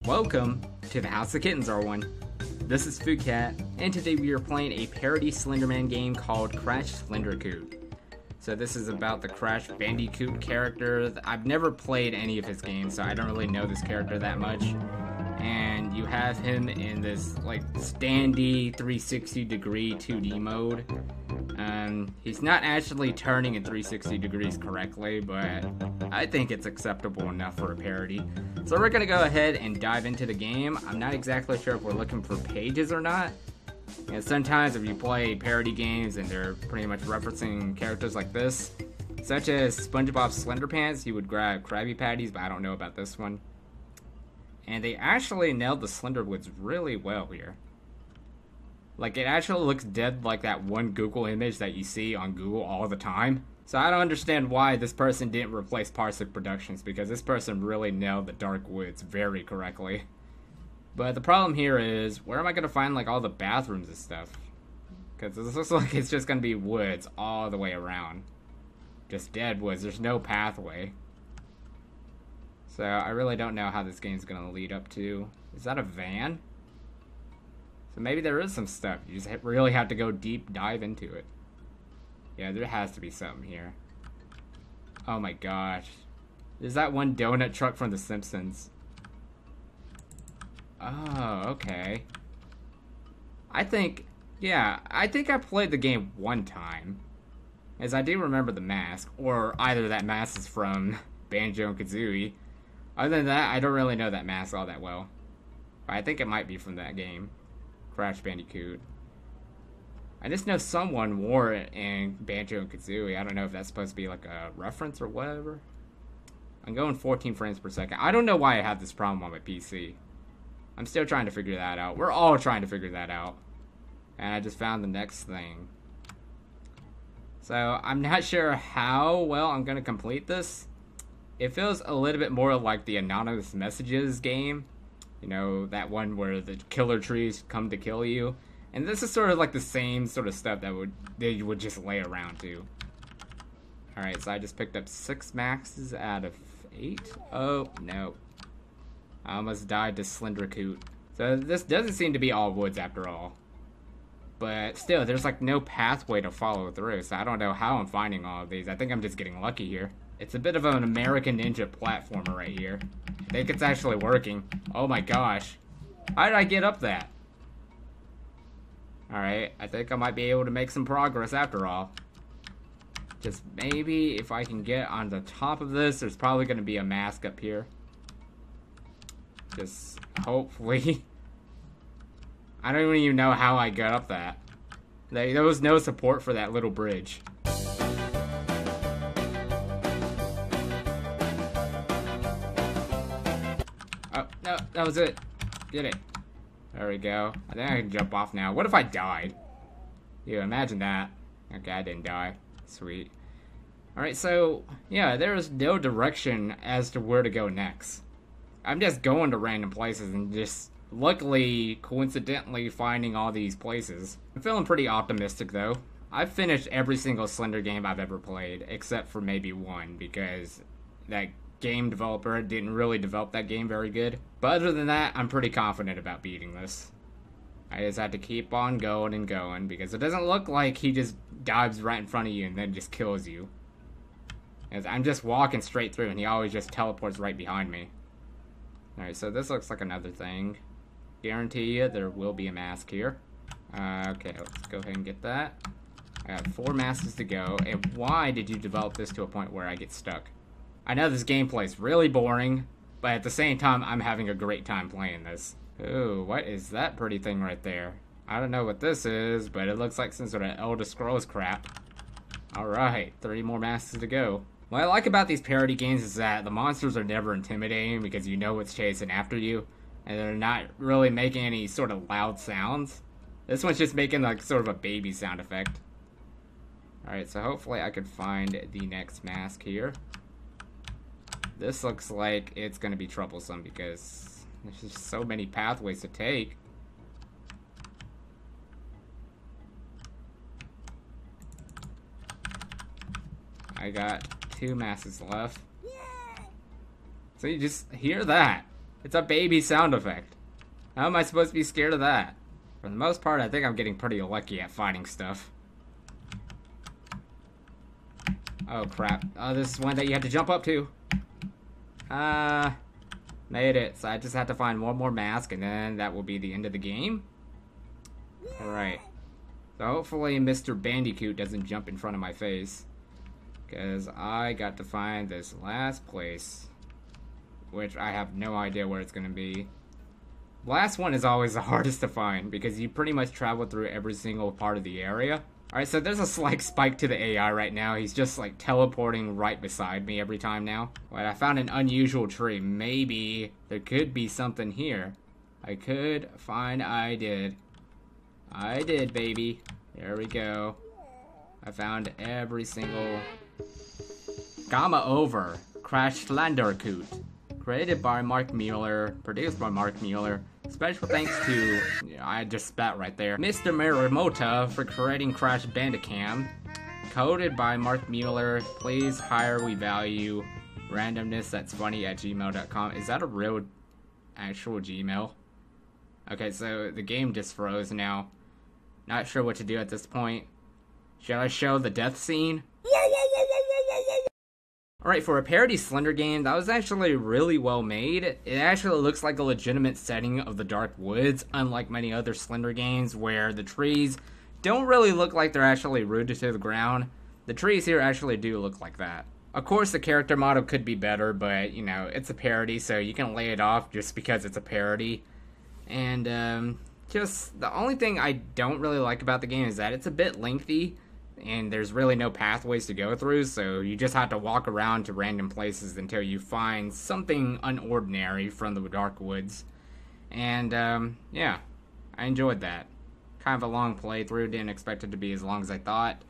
Welcome to the House of Kittens R1. This is Foodcat, and today we are playing a parody Slenderman game called Crash Slendercoot. So this is about the Crash Bandicoot character. I've never played any of his games, so I don't really know this character that much. And you have him in this like standy 360 degree 2D mode. He's not actually turning in 360 degrees correctly, but I think it's acceptable enough for a parody. So we're gonna go ahead and dive into the game. I'm not exactly sure if we're looking for pages or not. And sometimes if you play parody games and they're pretty much referencing characters like this, such as SpongeBob SlenderPants, you would grab Krabby Patties, but I don't know about this one. And they actually nailed the Slenderwoods really well here. Like, it actually looks dead like that one Google image that you see on Google all the time. So I don't understand why this person didn't replace Parsec Productions, because this person really nailed the Dark Woods very correctly. But the problem here is, where am I going to find, like, all the bathrooms and stuff? Because this looks like it's just going to be woods all the way around. Just dead woods. There's no pathway. So I really don't know how this game's going to lead up to. Is that a van? So maybe there is some stuff. You just really have to go deep dive into it. Yeah, there has to be something here. Oh my gosh. There's that one donut truck from The Simpsons. Oh, okay. I think I played the game one time. As I do remember the mask. Or either that mask is from Banjo-Kazooie. Other than that, I don't really know that mask all that well. But I think it might be from that game. Crash Bandicoot. I just know someone wore it in Banjo-Kazooie. I don't know if that's supposed to be like a reference or whatever. I'm going 14 frames per second. I don't know why I have this problem on my PC. I'm still trying to figure that out. We're all trying to figure that out. And I just found the next thing. So, I'm not sure how well I'm going to complete this. It feels a little bit more like the Anonymous Messages game. You know, that one where the killer trees come to kill you. And this is sort of like the same sort of stuff that they would just lay around too. Alright, so I just picked up 6 maxes out of 8. Oh, no. I almost died to Slendercoot. So this doesn't seem to be all woods after all. But still, there's like no pathway to follow through, so I don't know how I'm finding all of these. I think I'm just getting lucky here. It's a bit of an American Ninja platformer right here. I think it's actually working. Oh my gosh. How did I get up that? Alright, I think I might be able to make some progress after all. Just maybe if I can get on the top of this, there's probably going to be a mask up here. Just hopefully. I don't even know how I got up that. There was no support for that little bridge. Oh, no, that was it. Did it. There we go. I think I can jump off now. What if I died? Yeah, imagine that. Okay, I didn't die. Sweet. Alright, so, yeah, there is no direction as to where to go next. I'm just going to random places and just, luckily, coincidentally finding all these places. I'm feeling pretty optimistic, though. I've finished every single Slender game I've ever played, except for maybe one, because that game developer didn't really develop that game very good. But other than that, I'm pretty confident about beating this. I just have to keep on going and going, because it doesn't look like he just dives right in front of you and then just kills you. As I'm just walking straight through and he always just teleports right behind me. Alright, so this looks like another thing. Guarantee you there will be a mask here. Okay, let's go ahead and get that. I got 4 masks to go. And why did you develop this to a point where I get stuck? I know this gameplay is really boring, but at the same time, I'm having a great time playing this. Ooh, what is that pretty thing right there? I don't know what this is, but it looks like some sort of Elder Scrolls crap. Alright, 3 more masks to go. What I like about these parody games is that the monsters are never intimidating because you know what's chasing after you, and they're not really making any sort of loud sounds. This one's just making like sort of a baby sound effect. Alright, so hopefully I can find the next mask here. This looks like it's going to be troublesome because there's just so many pathways to take. I got 2 masses left. So you just hear that. It's a baby sound effect. How am I supposed to be scared of that? For the most part, I think I'm getting pretty lucky at finding stuff. Oh, crap. Oh, this is one that you have to jump up to. Made it. So I just have to find one more mask, and then that will be the end of the game. Alright. So hopefully Mr. Bandicoot doesn't jump in front of my face. Because I got to find this last place. Which I have no idea where it's going to be. Last one is always the hardest to find, because you pretty much travel through every single part of the area. Alright, so there's a slight spike to the AI right now. He's just like teleporting right beside me every time now. Wait, I found an unusual tree. Maybe there could be something here. I could find I did. I did, baby. There we go. I found every single... Gamma Over. Crash Bandicoot. Created by Mark Mueller. Produced by Mark Mueller. Special thanks to, I just spat right there, Mr. Miramota for creating Crash Bandicoot. Coded by Mark Mueller. Please hire, we value. Randomness that's funny at gmail.com. Is that a real, actual Gmail? Okay, so the game just froze now. Not sure what to do at this point. Should I show the death scene? Alright, for a parody Slender game, that was actually really well made. It actually looks like a legitimate setting of the Dark Woods, unlike many other Slender games where the trees don't really look like they're actually rooted to the ground. The trees here actually do look like that. Of course, the character model could be better, but, you know, it's a parody, so you can lay it off just because it's a parody. And, just, the only thing I don't really like about the game is that it's a bit lengthy. And there's really no pathways to go through, so you just have to walk around to random places until you find something unordinary from the Dark Woods. And, yeah, I enjoyed that. Kind of a long playthrough, didn't expect it to be as long as I thought.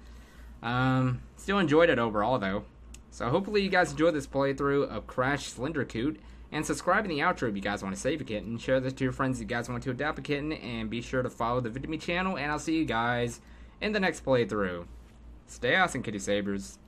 Still enjoyed it overall, though. So hopefully you guys enjoyed this playthrough of Crash Slendercoot. And subscribe in the outro if you guys want to save a kitten. Share this to your friends if you guys want to adopt a kitten. And be sure to follow the Vidme channel, and I'll see you guys in the next playthrough. Stay awesome, kitty sabers.